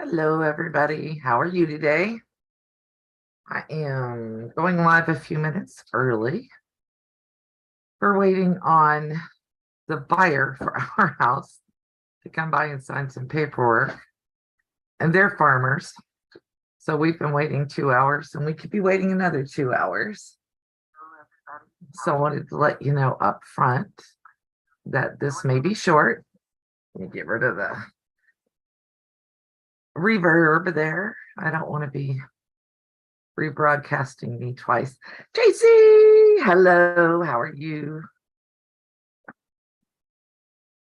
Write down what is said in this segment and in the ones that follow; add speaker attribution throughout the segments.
Speaker 1: Hello, everybody. How are you today? I am going live a few minutes early. We're waiting on the buyer for our house to come by and sign some paperwork, and they're farmers. So we've been waiting 2 hours, and we could be waiting another 2 hours. So I wanted to let you know up front that this may be short. Let me get rid of the reverb there. I don't want to be rebroadcasting me twice. JC, hello, how are you?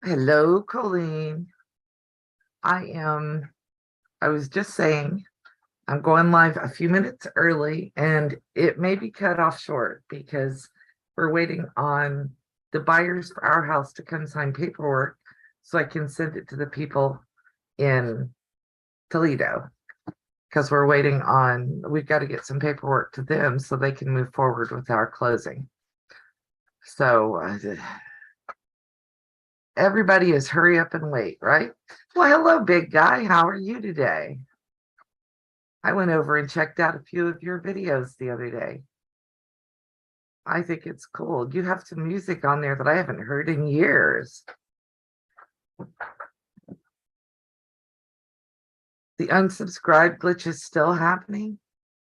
Speaker 1: Hello, Colleen. I was just saying, I'm going live a few minutes early and it may be cut off short because we're waiting on the buyers for our house to come sign paperwork so I can send it to the people in Toledo. Because we've got to get some paperwork to them so they can move forward with our closing. So everybody is hurry up and wait, right? Well, hello, big guy. How are you today? I went over and checked out a few of your videos the other day. I think it's cool. You have some music on there that I haven't heard in years. The unsubscribe glitch is still happening.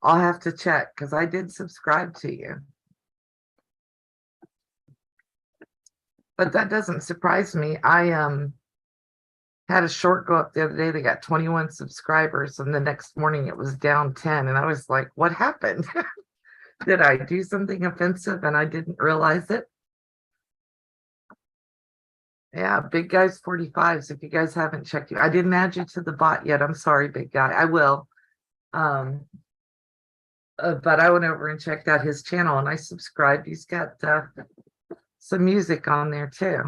Speaker 1: I'll have to check because I did subscribe to you. But that doesn't surprise me. I had a short go up the other day. They got 21 subscribers, and the next morning it was down 10. And I was like, what happened? Did I do something offensive and I didn't realize it? Yeah, big guy's 45. So if you guys haven't checked I didn't add you to the bot yet. I'm sorry, big guy. I will. But I went over and checked out his channel and I subscribed. He's got some music on there too.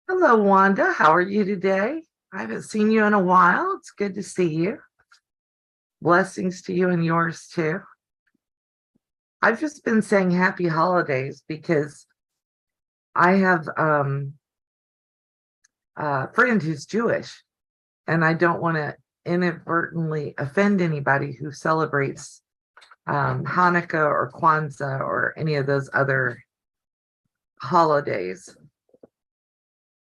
Speaker 1: Hello, Wanda. How are you today? I haven't seen you in a while. It's good to see you. Blessings to you and yours too. I've just been saying happy holidays because I have a friend who's Jewish, and I don't want to inadvertently offend anybody who celebrates Hanukkah or Kwanzaa or any of those other holidays.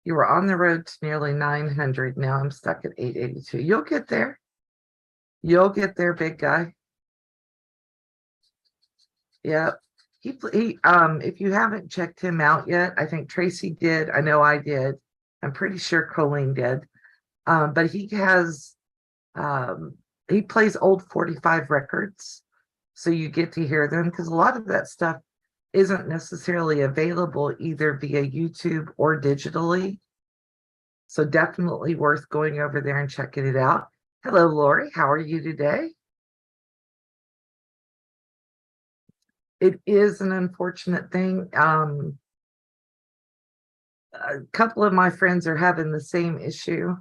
Speaker 1: You were on the road to nearly 900. Now I'm stuck at 882. You'll get there. You'll get there, big guy. Yeah. If you haven't checked him out yet, I think Tracy did. I know I did. I'm pretty sure Colleen did. But he plays old 45 records. So you get to hear them because a lot of that stuff isn't necessarily available either via YouTube or digitally. So definitely worth going over there and checking it out. Hello, Lori. How are you today? It is an unfortunate thing. A couple of my friends are having the same issue.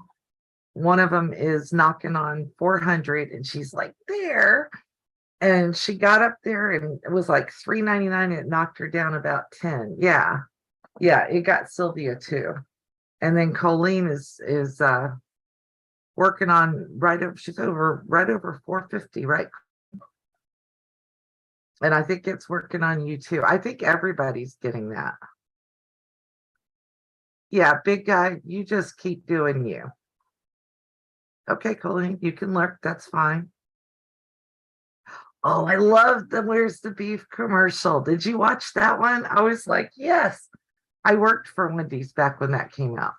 Speaker 1: One of them is knocking on 400 and she's like, there. And she got up there and it was like $3.99 and it knocked her down about 10. Yeah. Yeah, it got Sylvia too. And then Colleen is working on she's right over 450, right? And I think it's working on you too. I think everybody's getting that. Yeah, big guy, you just keep doing you. Okay, Colleen, you can lurk. That's fine. Oh, I love the Where's the Beef commercial. Did you watch that one? I was like, yes. I worked for Wendy's back when that came out.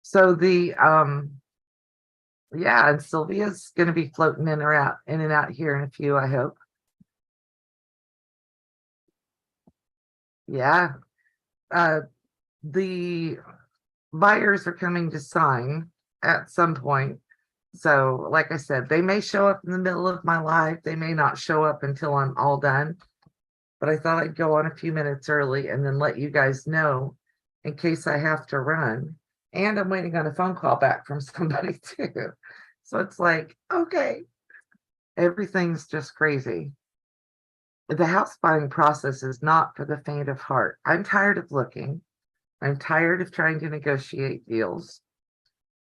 Speaker 1: So yeah, and Sylvia's gonna be floating in and out here in a few, I hope. Yeah. The buyers are coming to sign at some point. So, like I said, they may show up in the middle of my live. They may not show up until I'm all done. But I thought I'd go on a few minutes early and then let you guys know in case I have to run. And I'm waiting on a phone call back from somebody too. So it's like, okay, everything's just crazy. the house buying process is not for the faint of heart. I'm tired of looking. I'm tired of trying to negotiate deals.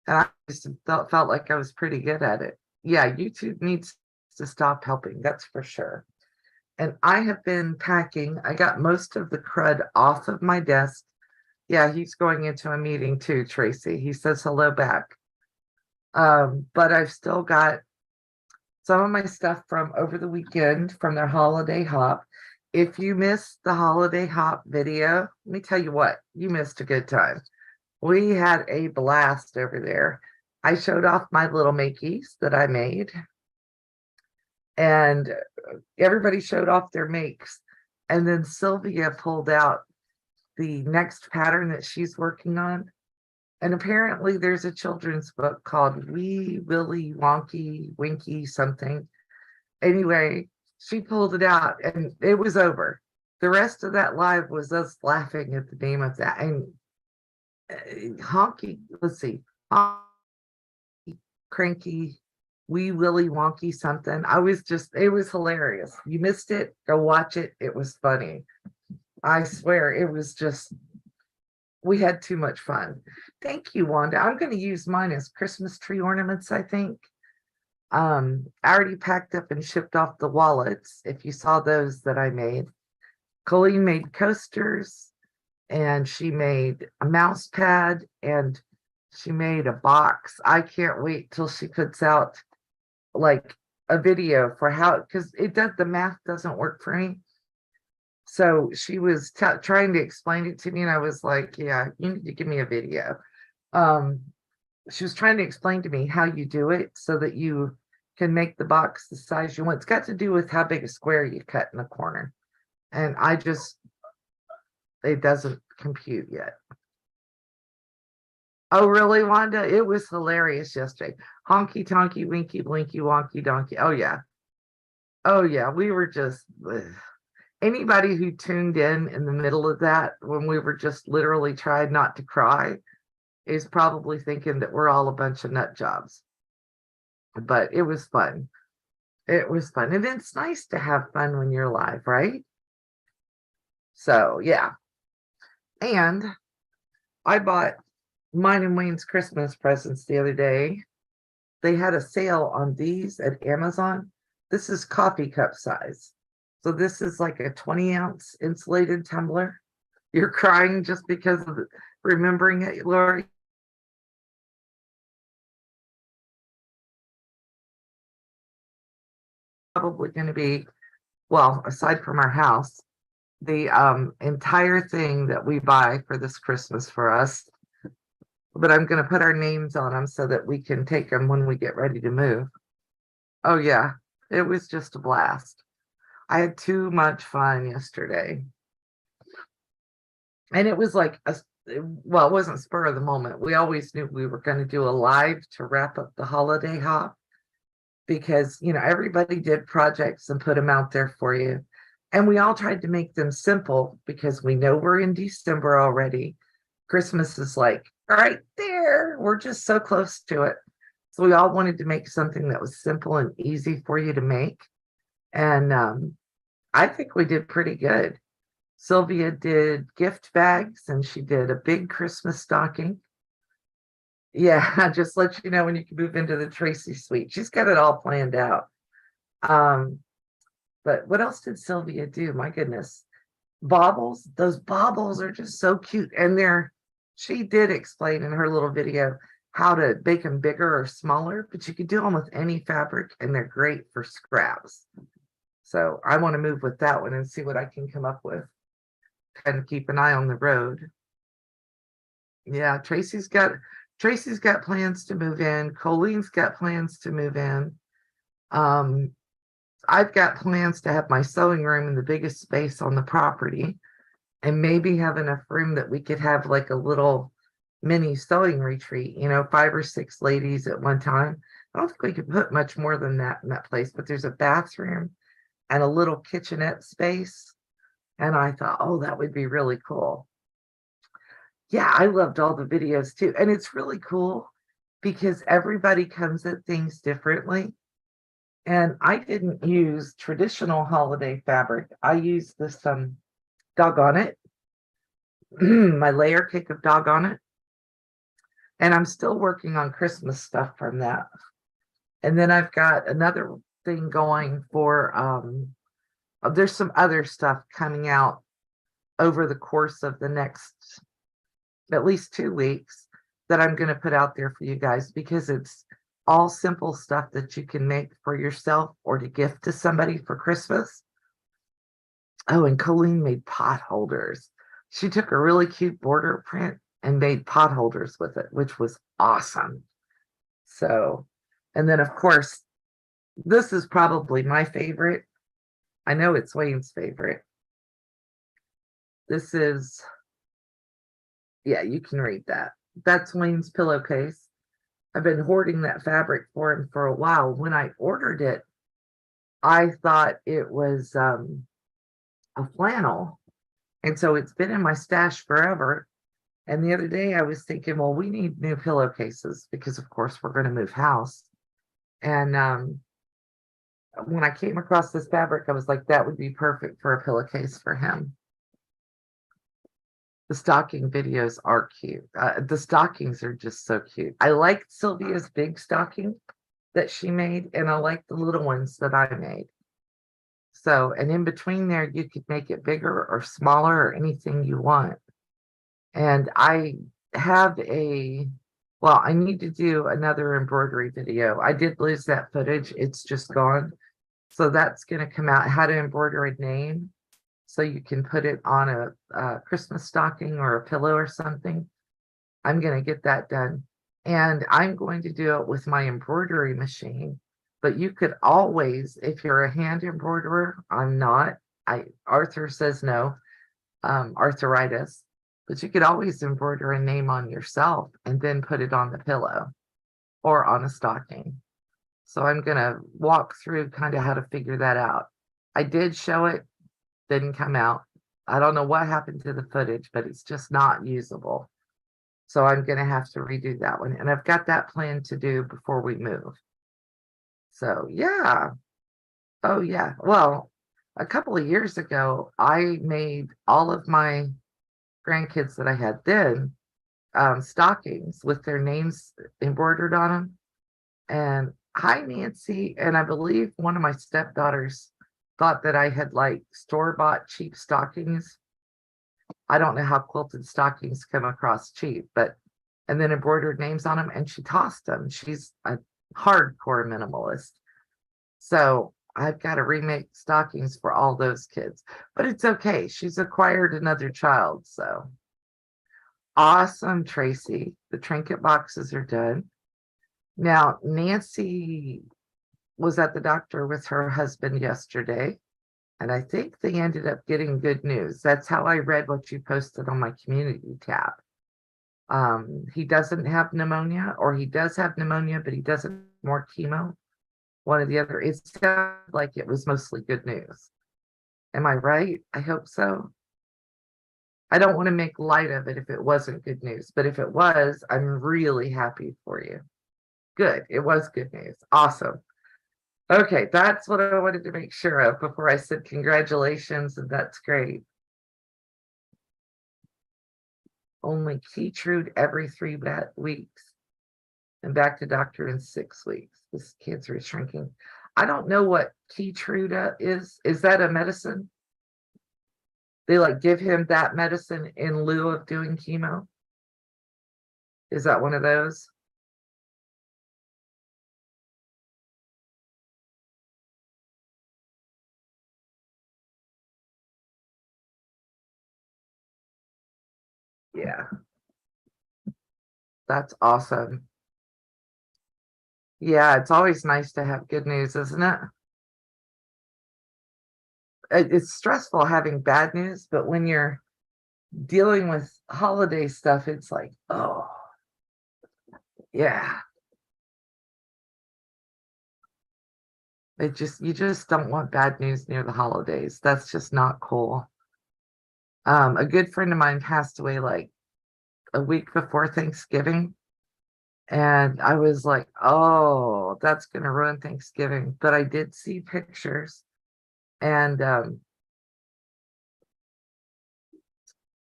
Speaker 1: And I just felt like I was pretty good at it. Yeah, YouTube needs to stop helping, that's for sure. And I have been packing. I got most of the crud off of my desk. Yeah, he's going into a meeting too, Tracy. He says hello back. But I've still got some of my stuff from over the weekend from their holiday hop. If you missed the holiday hop video, let me tell you what, you missed a good time. We had a blast over there. I showed off my little makeys that I made, and everybody showed off their makes. And then Sylvia pulled out the next pattern that she's working on. And apparently there's a children's book called Wee Willie Wonky Winky something. Anyway, she pulled it out and it was over. The rest of that live was us laughing at the name of that. And honky, let's see, honky, cranky, Wee Willie Wonky something. It was hilarious. You missed it, go watch it. It was funny. I swear it was just, we had too much fun. Thank you, Wanda. I'm going to use mine as Christmas tree ornaments, I think. I already packed up and shipped off the wallets. If you saw those that I made, Colleen made coasters and she made a mouse pad and she made a box. I can't wait till she puts out like a video for how, because the math doesn't work for me. So she was trying to explain it to me, and I was like, yeah, you need to give me a video. She was trying to explain to me how you do it so that you can make the box the size you want. It's got to do with how big a square you cut in the corner. And it doesn't compute yet. Oh, really, Wanda? It was hilarious yesterday. Honky tonky, winky, blinky, wonky, donkey. Oh, yeah. Oh, yeah. We were just... Ugh. Anybody who tuned in the middle of that when we were just literally trying not to cry is probably thinking that we're all a bunch of nut jobs. But it was fun. It was fun. And it's nice to have fun when you're live, right? So, yeah. And I bought mine and Wayne's Christmas presents the other day. They had a sale on these at Amazon. This is coffee cup size. So this is like a 20-ounce insulated tumbler. You're crying just because of remembering it, Lori. Probably going to be, well, aside from our house, the entire thing that we buy for this Christmas for us. But I'm going to put our names on them so that we can take them when we get ready to move. Oh, yeah. It was just a blast. I had too much fun yesterday. And it was like, well, it wasn't spur of the moment. We always knew we were going to do a live to wrap up the holiday hop because, everybody did projects and put them out there for you. And we all tried to make them simple because we know we're in December already. Christmas is like right there. We're just so close to it. So we all wanted to make something that was simple and easy for you to make. And I think we did pretty good. Sylvia did gift bags and she did a big Christmas stocking. Yeah, just let you know when you can move into the Tracy suite. She's got it all planned out. But what else did Sylvia do? My goodness. Baubles. Those baubles are just so cute. And she did explain in her little video how to make them bigger or smaller, but you could do them with any fabric and they're great for scraps. So I want to move with that one and see what I can come up with. Kind of keep an eye on the road. Yeah, Tracy's got plans to move in. Colleen's got plans to move in. I've got plans to have my sewing room in the biggest space on the property and maybe have enough room that we could have like a little mini sewing retreat, 5 or 6 ladies at one time. I don't think we could put much more than that in that place, but there's a bathroom and a little kitchenette space. And I thought, oh, that would be really cool. Yeah, I loved all the videos too. And it's really cool because everybody comes at things differently. And I didn't use traditional holiday fabric. I used this doggone it, my layer cake of doggone it. And I'm still working on Christmas stuff from that. And then I've got another thing going for there's some other stuff coming out over the course of the next at least 2 weeks that I'm going to put out there for you guys, because it's all simple stuff that you can make for yourself or to gift to somebody for Christmas. Oh, and Colleen made pot holders. She took a really cute border print and made pot holders with it, which was awesome. So, and then of course, this is probably my favorite. I know it's Wayne's favorite. This is, yeah, you can read that. That's Wayne's pillowcase. I've been hoarding that fabric for him for a while. When I ordered it, I thought it was a flannel. And so it's been in my stash forever. And the other day I was thinking, well, we need new pillowcases because of course we're going to move house. And when I came across this fabric, I was like, that would be perfect for a pillowcase for him. The stocking videos are cute. The stockings are just so cute. I liked Sylvia's big stocking that she made, and I like the little ones that I made. So, and in between there, you could make it bigger or smaller or anything you want. And I have well, I need to do another embroidery video. I did lose that footage. It's just gone. So that's going to come out, how to embroider a name. So you can put it on a Christmas stocking or a pillow or something. I'm going to get that done. And I'm going to do it with my embroidery machine. But you could always, if you're a hand embroiderer, I'm not. Arthur says no, arthritis. But you could always embroider a name on yourself and then put it on the pillow or on a stocking. So I'm going to walk through kind of how to figure that out. I did show it, didn't come out. I don't know what happened to the footage, but it's just not usable. So I'm going to have to redo that one. And I've got that planned to do before we move. So yeah. Oh yeah. Well, a couple of years ago, I made all of my grandkids that I had then stockings with their names embroidered on them. And hi, Nancy. And I believe one of my stepdaughters thought that I had like store-bought cheap stockings. I don't know how quilted stockings come across cheap, but and then embroidered names on them, and she tossed them. She's a hardcore minimalist. So I've got to remake stockings for all those kids, but it's okay. She's acquired another child. So awesome, Tracy. The trinket boxes are done. Now, Nancy was at the doctor with her husband yesterday, and I think they ended up getting good news. That's how I read what you posted on my community tab. He doesn't have pneumonia, or he does have pneumonia, but he doesn't more chemo. One or the other. It sounded like it was mostly good news. Am I right? I hope so. I don't want to make light of it if it wasn't good news, but if it was, I'm really happy for you. Good. It was good news. Awesome. Okay, that's what I wanted to make sure of before I said congratulations, and that's great. Only Keytrude every 3 weeks and back to doctor in 6 weeks. This cancer is shrinking. I don't know what Keytrude is. Is that a medicine? They like give him that medicine in lieu of doing chemo? Is that one of those? Yeah, that's awesome. Yeah, it's always nice to have good news, isn't it? It's stressful having bad news, but when you're dealing with holiday stuff, it's like, oh, yeah. You just don't want bad news near the holidays. That's just not cool. A good friend of mine passed away like a week before Thanksgiving, And I was like, oh, that's going to ruin Thanksgiving. But I did see pictures, and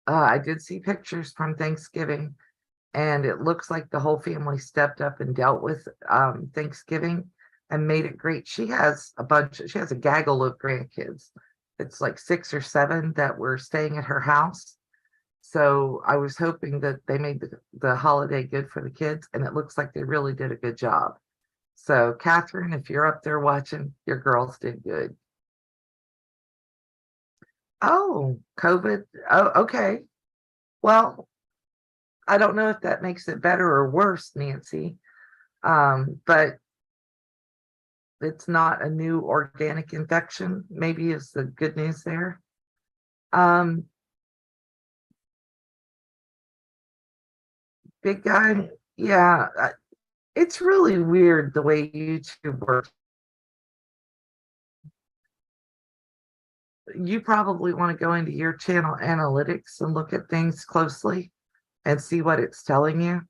Speaker 1: I did see pictures from Thanksgiving, and it looks like the whole family stepped up and dealt with Thanksgiving and made it great. She has a gaggle of grandkids. It's like 6 or 7 that were staying at her house. So I was hoping that they made the holiday good for the kids, and it looks like they really did a good job. So, Catherine, if you're up there watching, your girls did good. Oh, COVID. Oh, okay. Well, I don't know if that makes it better or worse, Nancy. But it's not a new organic infection, maybe is the good news there. Um, Big guy, yeah, it's really weird the way YouTube works. You probably want to go into your channel analytics and look at things closely and see what it's telling you.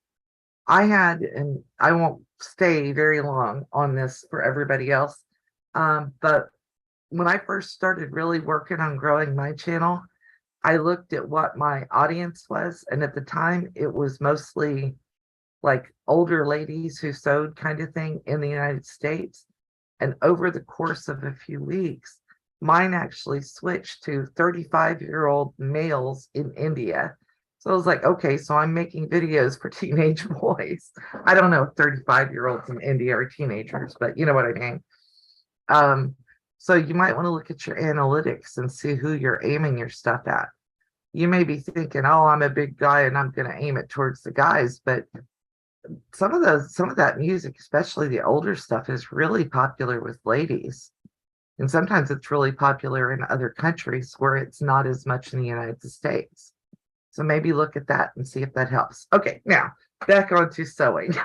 Speaker 1: And I won't stay very long on this for everybody else. But when I first started really working on growing my channel, I looked at what my audience was, and at the time it was mostly like older ladies who sewed kind of thing in the United States. And over the course of a few weeks, mine actually switched to 35-year-old males in India. So I was like, okay, so I'm making videos for teenage boys. I don't know if 35-year-olds in India are teenagers, but you know what I mean. Um, so you might want to look at your analytics and see who you're aiming your stuff at. You may be thinking, oh, I'm a big guy and I'm going to aim it towards the guys, but some of that music, especially the older stuff, is really popular with ladies. And sometimes it's really popular in other countries where it's not as much in the United States. So maybe look at that and see if that helps. Okay, now back on to sewing.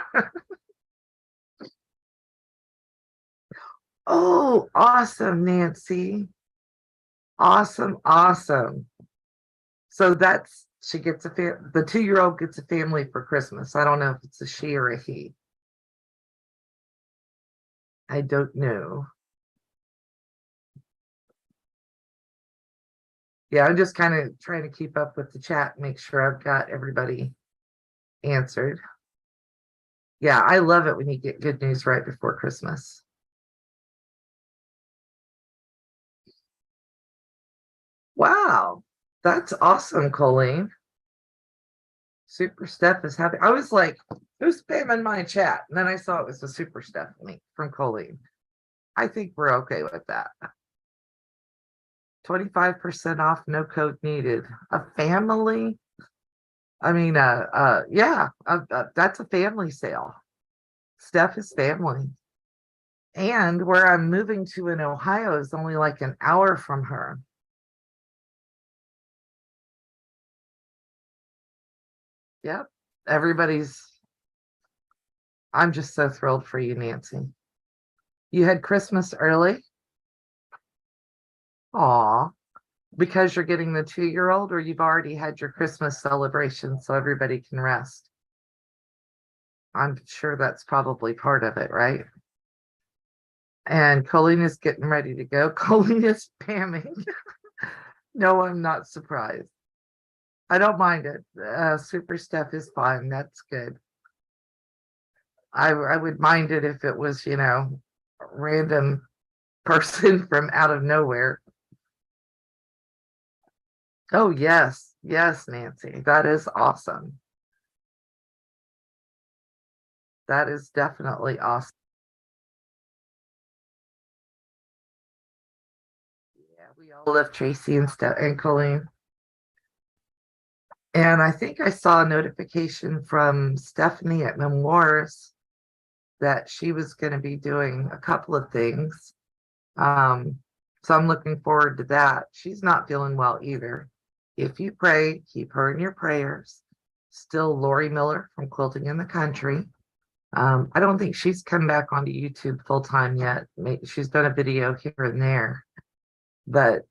Speaker 1: Oh, awesome, Nancy. Awesome, awesome. So that's she gets the 2-year-old gets a family for Christmas. I don't know if it's a she or a he. I don't know. Yeah, I'm just kind of trying to keep up with the chat, make sure I've got everybody answered. Yeah, I love it when you get good news right before Christmas. Wow, that's awesome, Colleen. Super Steph is happy. I was like, who's spamming my chat? And then I saw it was a Super Stephanie from Colleen. I think we're okay with that. 25% off, no code needed. A family? I mean, yeah, that's a family sale. Steph is family. And where I'm moving to in Ohio is only like an hour from her. Yep. Everybody's, I'm just so thrilled for you, Nancy. You had Christmas early? Aw, because you're getting the 2-year-old, or you've already had your Christmas celebration so everybody can rest. I'm sure that's probably part of it, right? And Colleen is getting ready to go. Colleen is spamming. No, I'm not surprised. I don't mind it. Super stuff is fine. That's good. I would mind it if it was, a random person from out of nowhere. Oh, yes. Yes, Nancy. That is awesome. That is definitely awesome. Yeah, we all love Tracy and Colleen. And I think I saw a notification from Stephanie at Memoirs that she was going to be doing a couple of things. So I'm looking forward to that. She's not feeling well either. If you pray, keep her in your prayers. Still Lori Miller from Quilting in the Country. I don't think she's come back onto YouTube full time yet. Maybe she's done a video here and there, but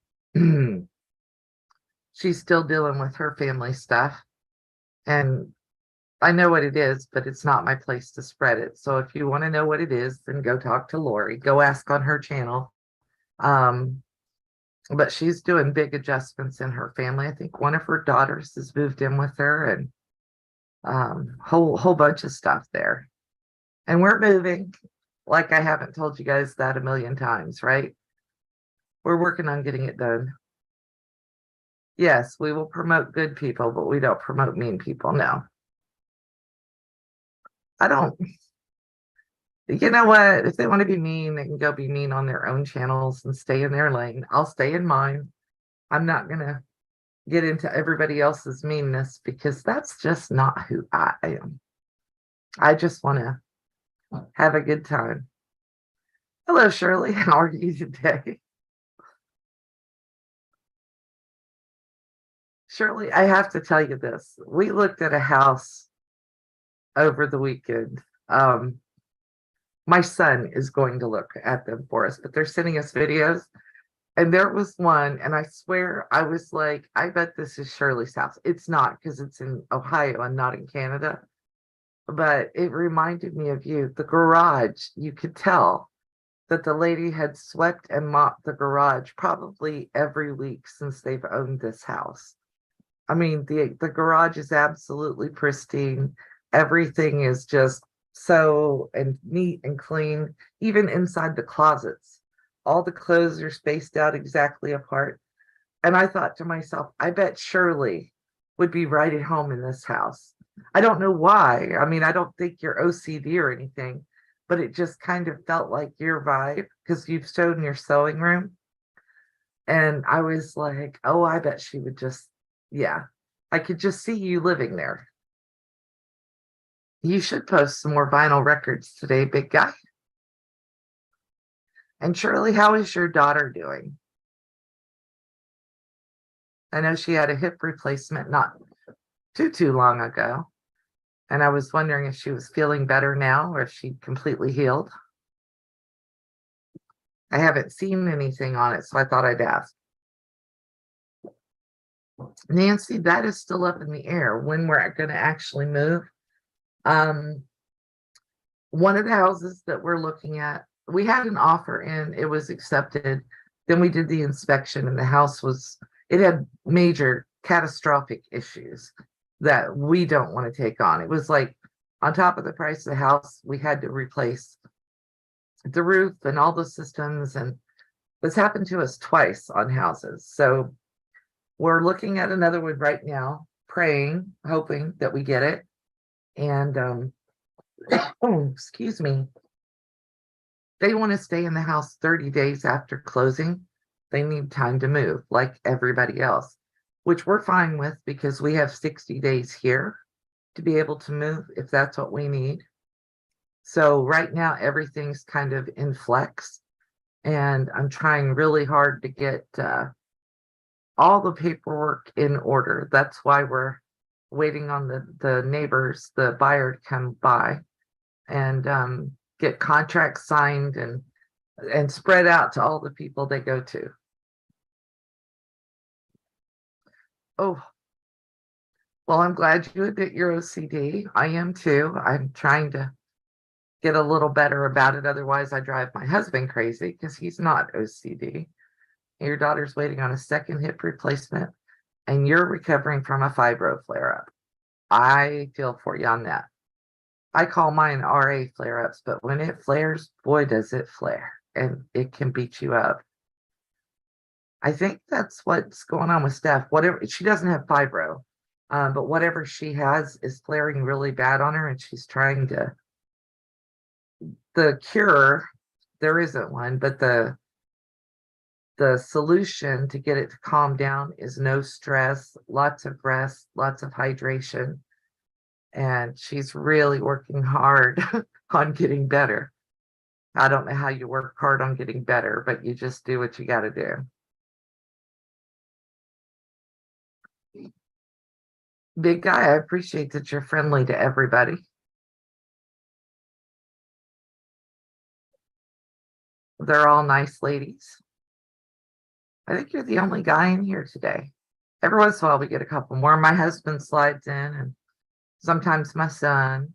Speaker 1: she's still dealing with her family stuff. And I know what it is, but it's not my place to spread it. So if you want to know what it is, then go talk to Lori. Go ask on her channel. Um, but she's doing big adjustments in her family. I think one of her daughters has moved in with her, and whole bunch of stuff there. And we're moving. Like I haven't told you guys that a million times, right? We're working on getting it done. Yes, we will promote good people, but we don't promote mean people. No, I don't. You know what? If they want to be mean, they can go be mean on their own channels and stay in their lane. I'll stay in mine. I'm not going to get into everybody else's meanness because that's just not who I am. I just want to have a good time. Hello, Shirley. How are you today? Shirley, I have to tell you this. We looked at a house over the weekend. My son is going to look at them for us, but they're sending us videos. And there was one, and I swear I was like, I bet this is Shirley's house. It's not because it's in Ohio and not in Canada, but it reminded me of you. The garage, you could tell that the lady had swept and mopped the garage probably every week since they've owned this house. I mean, the garage is absolutely pristine. Everything is just so and neat and clean, even inside the closets. All the clothes are spaced out exactly apart. And I thought to myself, I bet Shirley would be right at home in this house. I don't know why. I mean, I don't think you're OCD or anything, but it just kind of felt like your vibe because you've shown your sewing room. And I was like, oh, I bet she would just, yeah, I could just see you living there. You should post some more vinyl records today, big guy. And Shirley, how is your daughter doing? I know she had a hip replacement not too long ago. And I was wondering if she was feeling better now or if she completely healed. I haven't seen anything on it, so I thought I'd ask. Nancy, that is still up in the air when we're going to actually move. One of the houses that we're looking at, we had an offer in, it was accepted. Then we did the inspection and the house it had major catastrophic issues that we don't want to take on. It was like on top of the price of the house, we had to replace the roof and all the systems. And this happened to us twice on houses. So we're looking at another one right now, praying, hoping that we get it. And oh, excuse me. They want to stay in the house 30 days after closing. They need time to move like everybody else, which we're fine with because we have 60 days here to be able to move if that's what we need. So right now, everything's kind of in flex, and I'm trying really hard to get all the paperwork in order. That's why we're waiting on the neighbors, the buyer to come by and get contracts signed and spread out to all the people they go to. Oh, well, I'm glad you admit your OCD. I am too. I'm trying to get a little better about it. Otherwise, I drive my husband crazy because he's not OCD. Your daughter's waiting on a second hip replacement and you're recovering from a fibro flare up. I feel for you on that. I call mine RA flare ups, but when it flares, boy, does it flare and it can beat you up. I think that's what's going on with Steph. Whatever, she doesn't have fibro, but whatever she has is flaring really bad on her, and she's trying to. The cure, there isn't one, but the solution to get it to calm down is no stress, lots of rest, lots of hydration, and she's really working hard on getting better. I don't know how you work hard on getting better, but you just do what you got to do. Big guy, I appreciate that you're friendly to everybody. They're all nice ladies. I think you're the only guy in here today. Every once in a while, we get a couple more. My husband slides in, and Sometimes my son,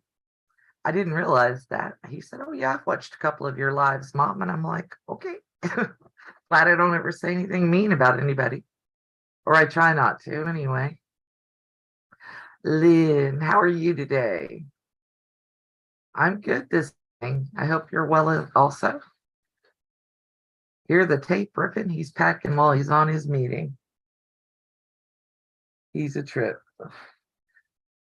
Speaker 1: I didn't realize that. He said, "Oh yeah, I've watched a couple of your lives, Mom." And I'm like, okay. Glad I don't ever say anything mean about anybody. Or I try not to anyway. Lynn, how are you today? I'm good this evening. I hope you're well also. Hear the tape ripping. He's packing while he's on his meeting. He's a trip.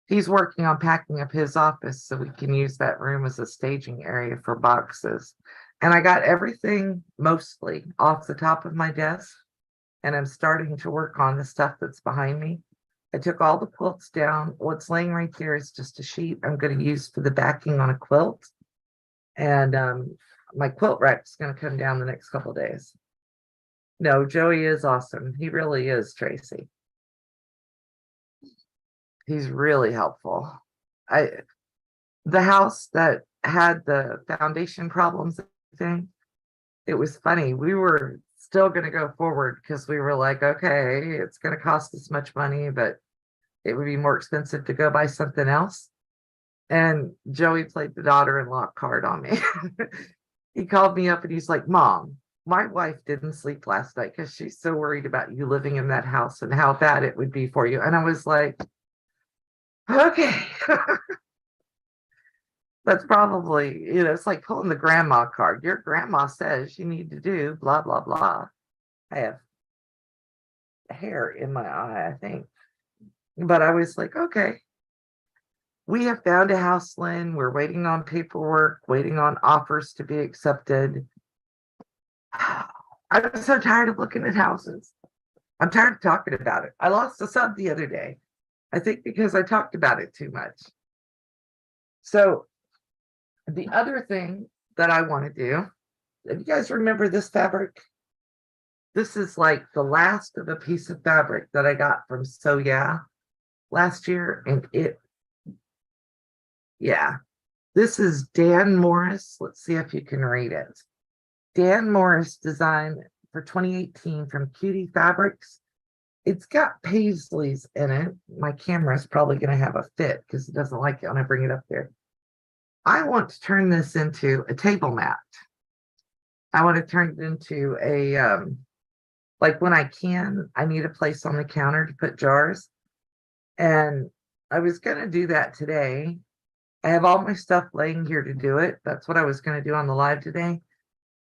Speaker 1: He's working on packing up his office so we can use that room as a staging area for boxes. And I got everything mostly off the top of my desk, and I'm starting to work on the stuff that's behind me. I took all the quilts down. What's laying right there is just a sheet I'm going to use for the backing on a quilt. And my quilt rack is going to come down the next couple of days. No, Joey is awesome. He really is, Tracy. He's really helpful. The house that had the foundation problems thing, it was funny. We were still going to go forward because we were like, okay, it's going to cost us much money, but it would be more expensive to go buy something else. And Joey played the daughter-in-law card on me. He called me up and he's like, "Mom, my wife didn't sleep last night because she's so worried about you living in that house and how bad it would be for you." And I was like, okay. That's probably, it's like pulling the grandma card. Your grandma says you need to do blah, blah, blah. I have hair in my eye, I think. But I was like, okay, we have found a house, Lynn. We're waiting on paperwork, waiting on offers to be accepted. I'm so tired of looking at houses. I'm tired of talking about it. I lost a sub the other day, I think because I talked about it too much. So the other thing that I want to do, if you guys remember this fabric, this is like the last of a piece of fabric that I got from So Yeah last year. And this is Dan Morris. Let's see if you can read it. Dan Morris design for 2018 from Cutie Fabrics. It's got paisleys in it. My camera is probably going to have a fit because it doesn't like it when I bring it up there. I want to turn this into a table mat. I want to turn it into a, like when I need a place on the counter to put jars. And I was going to do that today. I have all my stuff laying here to do it. That's what I was going to do on the live today.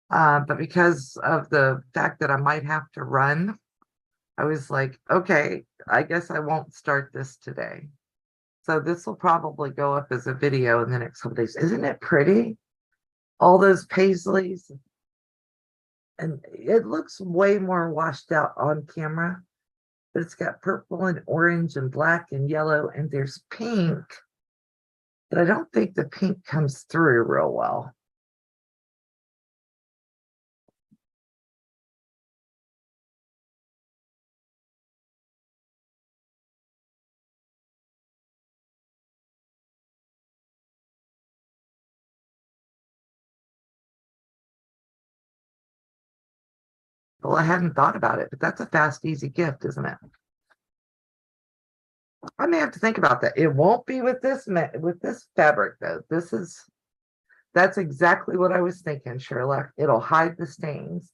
Speaker 1: But because of the fact that I might have to run, I was like, okay, I guess I won't start this today. So this will probably go up as a video in the next couple days. Isn't it pretty? All those paisleys. And it looks way more washed out on camera, but it's got purple and orange and black and yellow, and there's pink. But I don't think the pink comes through real well. Well, I hadn't thought about it, but that's a fast, easy gift, isn't it? I may have to think about that. It won't be with this fabric though. That's exactly what I was thinking, Sherlock. It'll hide the stains.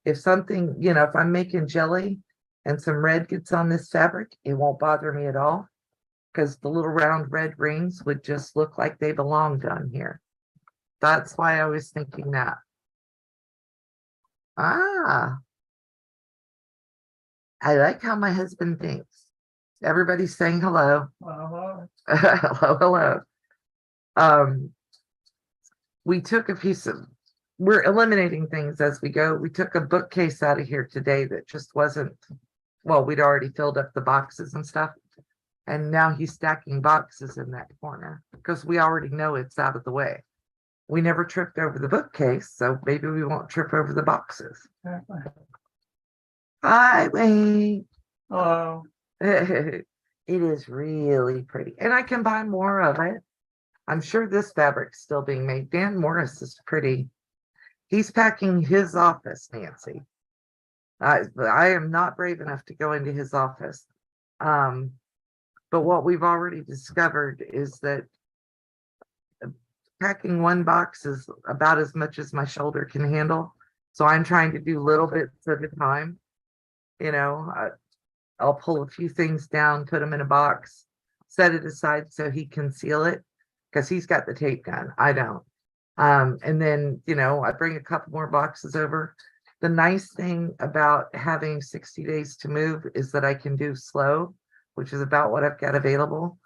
Speaker 1: If something, if I'm making jelly and some red gets on this fabric, it won't bother me at all because the little round red rings would just look like they belonged on here. That's why I was thinking that. Ah, I like how my husband thinks. Everybody's saying hello. Hello. Hello, hello. We took a piece of, we're eliminating things as we go. We took a bookcase out of here today that just wasn't, well, we'd already filled up the boxes and stuff. And now he's stacking boxes in that corner because we already know it's out of the way. We never tripped over the bookcase, so maybe we won't trip over the boxes. Hi, Wayne. Hello. It is really pretty. And I can buy more of it. I'm sure this fabric's still being made. Dan Morris is pretty. He's packing his office, Nancy. I am not brave enough to go into his office. But But what we've already discovered is that packing one box is about as much as my shoulder can handle. So I'm trying to do little bits at a time. You know, I'll pull a few things down, put them in a box, set it aside so he can seal it because he's got the tape gun. I don't. And then, I bring a couple more boxes over. The nice thing about having 60 days to move is that I can do slow, which is about what I've got available.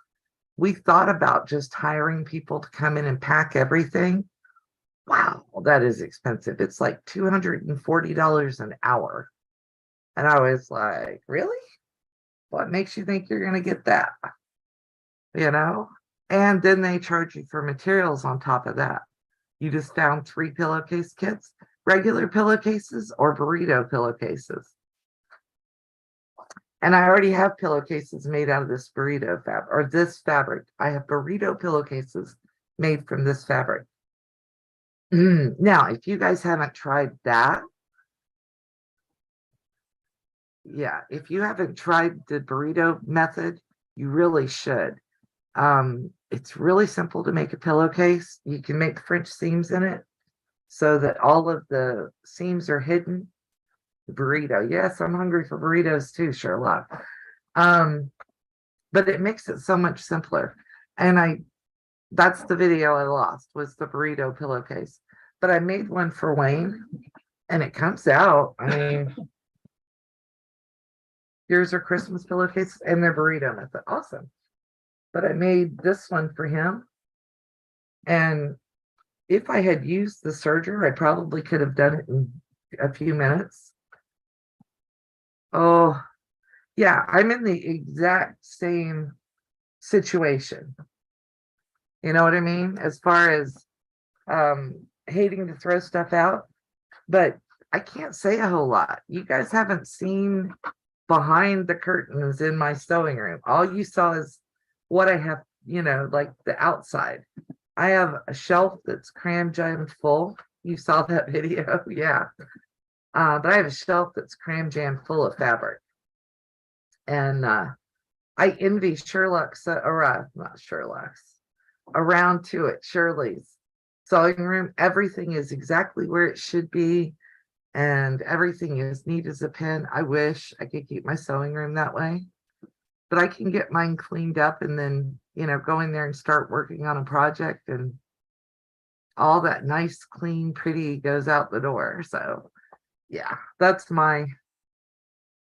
Speaker 1: We thought about just hiring people to come in and pack everything. Wow, that is expensive. It's like $240 an hour. And I was like, really? What makes you think you're going to get that? And then they charge you for materials on top of that. You just found 3 pillowcase kits, regular pillowcases or burrito pillowcases. And I already have pillowcases made out of this burrito fabric or this fabric. I have burrito pillowcases made from this fabric. Now, if you guys haven't tried that, yeah, if you haven't tried the burrito method, you really should. It's really simple to make a pillowcase. You can make French seams in it so that all of the seams are hidden. Burrito. Yes, I'm hungry for burritos too, Sherlock. But it makes it so much simpler. And that's the video I lost, was the burrito pillowcase. But I made one for Wayne and it comes out. I mean, here's our Christmas pillowcase and their burrito method. Awesome. But I made this one for him. And if I had used the serger, I probably could have done it in a few minutes. Oh, yeah, I'm in the exact same situation. You know what I mean? As far as hating to throw stuff out, but I can't say a whole lot. You guys haven't seen behind the curtains in my sewing room. All you saw is what I have, like the outside. I have a shelf that's cram jammed full. You saw that video, yeah. But I have a shelf that's cram jammed full of fabric. And I envy Sherlock's, or not Sherlock's, around to it, Shirley's sewing room. Everything is exactly where it should be. And everything is neat as a pin. I wish I could keep my sewing room that way. But I can get mine cleaned up and then, go in there and start working on a project, and all that nice, clean, pretty goes out the door. So yeah, that's my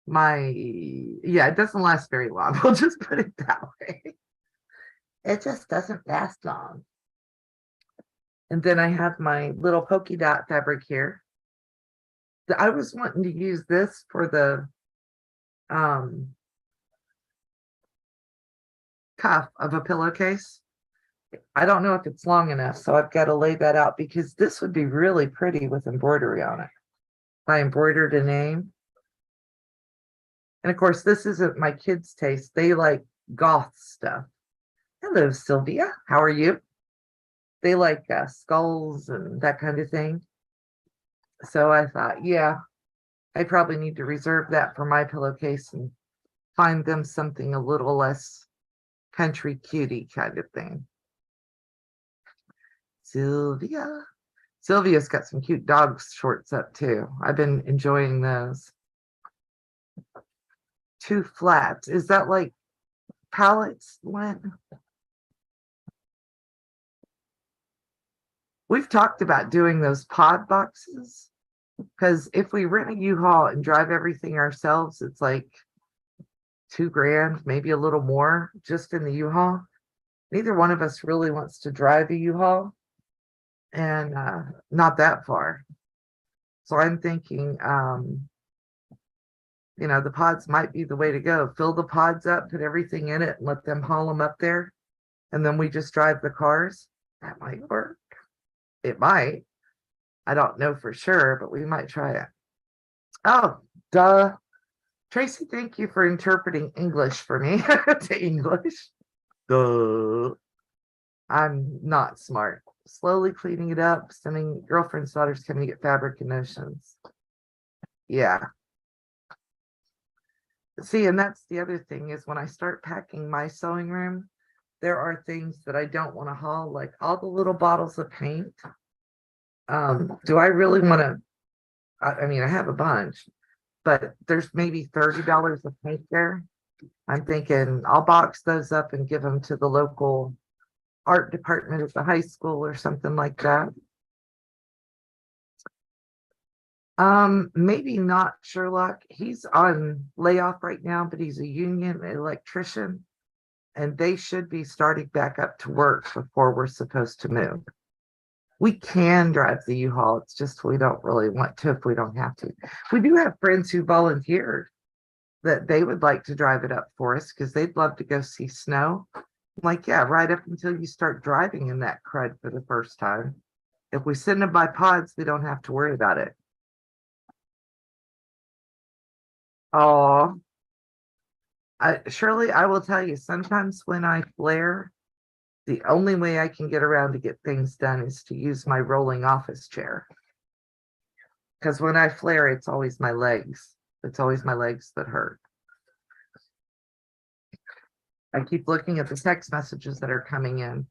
Speaker 1: yeah, it doesn't last very long. We'll just put it that way. It just doesn't last long. And then I have my little polka dot fabric here. I was wanting to use this for the cuff of a pillowcase. I don't know if it's long enough, so I've got to lay that out because this would be really pretty with embroidery on it. I embroidered a name. And of course, this isn't my kids' taste. They like goth stuff. Hello, Sylvia. How are you? They like skulls and that kind of thing. So I thought, yeah, I probably need to reserve that for my pillowcase and find them something a little less country cutie kind of thing. Sylvia. Sylvia's got some cute dog shorts up too. I've been enjoying those. 2 flats. Is that like pallets, Lynn? We've talked about doing those pod boxes because if we rent a U-Haul and drive everything ourselves, it's like $2,000, maybe a little more just in the U-Haul. Neither one of us really wants to drive a U-Haul, and not that far. So I'm thinking, the pods might be the way to go. Fill the pods up, put everything in it, and let them haul them up there. And then we just drive the cars. That might work. It might. I don't know for sure, but we might try it. Oh, duh. Tracy, thank you for interpreting English for me to English. Duh. I'm not smart. Slowly cleaning it up, sending girlfriend's daughters coming to get fabric and notions. Yeah. See, and that's the other thing is when I start packing my sewing room, there are things that I don't want to haul, like all the little bottles of paint. Do I really want to? I mean, I have a bunch, but there's maybe $30 of paint there. I'm thinking I'll box those up and give them to the local art department at the high school or something like that. Maybe not Sherlock. He's on layoff right now, but he's a union electrician, and they should be starting back up to work before we're supposed to move. We can drive the U-Haul. It's just we don't really want to if we don't have to. We do have friends who volunteered that they would like to drive it up for us because they'd love to go see snow. I'm like, yeah, right up until you start driving in that crud for the first time. If we send them by pods, we don't have to worry about it. Oh, Shirley, I will tell you, sometimes when I flare, the only way I can get around to get things done is to use my rolling office chair. Because when I flare, it's always my legs. It's always my legs that hurt. I keep looking at the text messages that are coming in.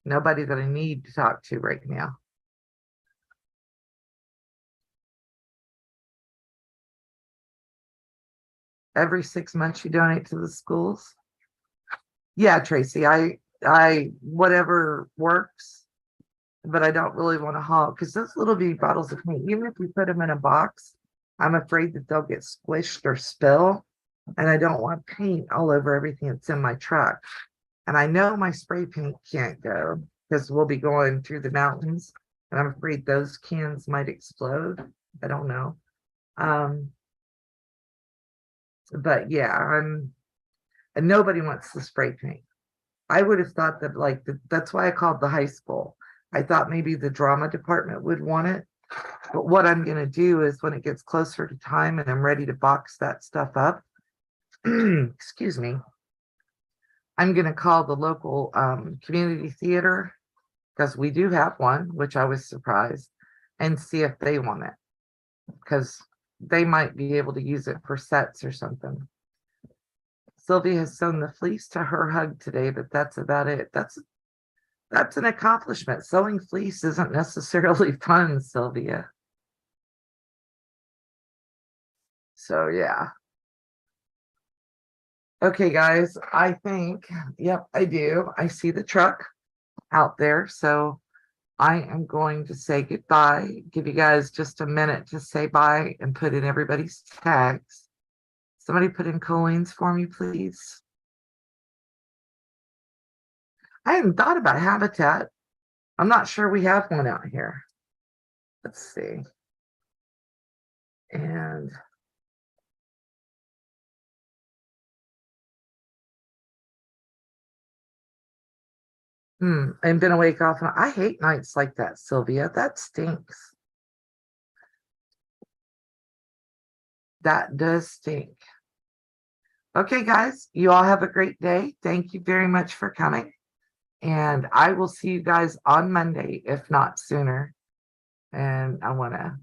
Speaker 1: Nobody that I need to talk to right now. Every 6 months you donate to the schools. Yeah, Tracy, I whatever works, but I don't really want to haul because those little bitty bottles of paint, even if we put them in a box, I'm afraid that they'll get squished or spill. And I don't want paint all over everything that's in my truck. And I know my spray paint can't go because we'll be going through the mountains, and I'm afraid those cans might explode. I don't know. But yeah, and nobody wants the spray paint. I would have thought that that's why I called the high school. I thought maybe the drama department would want it. But what I'm going to do is when it gets closer to time and I'm ready to box that stuff up, excuse me, I'm going to call the local community theater because we do have one, which I was surprised, and see if they want it because they might be able to use it for sets or something. Sylvia has sewn the fleece to her hug today, but that's about it. That's an accomplishment. Sewing fleece isn't necessarily fun, Sylvia. So yeah. Okay, guys, I think, yep, I do. I see the truck out there. So I am going to say goodbye. Give you guys just a minute to say bye and put in everybody's tags. Somebody put in Colleen's for me, please. I hadn't thought about habitat. I'm not sure we have one out here. Let's see. And and been awake off. I hate nights like that, Sylvia. That stinks. That does stink. Okay, guys, you all have a great day. Thank you very much for coming. And I will see you guys on Monday, if not sooner. And I want to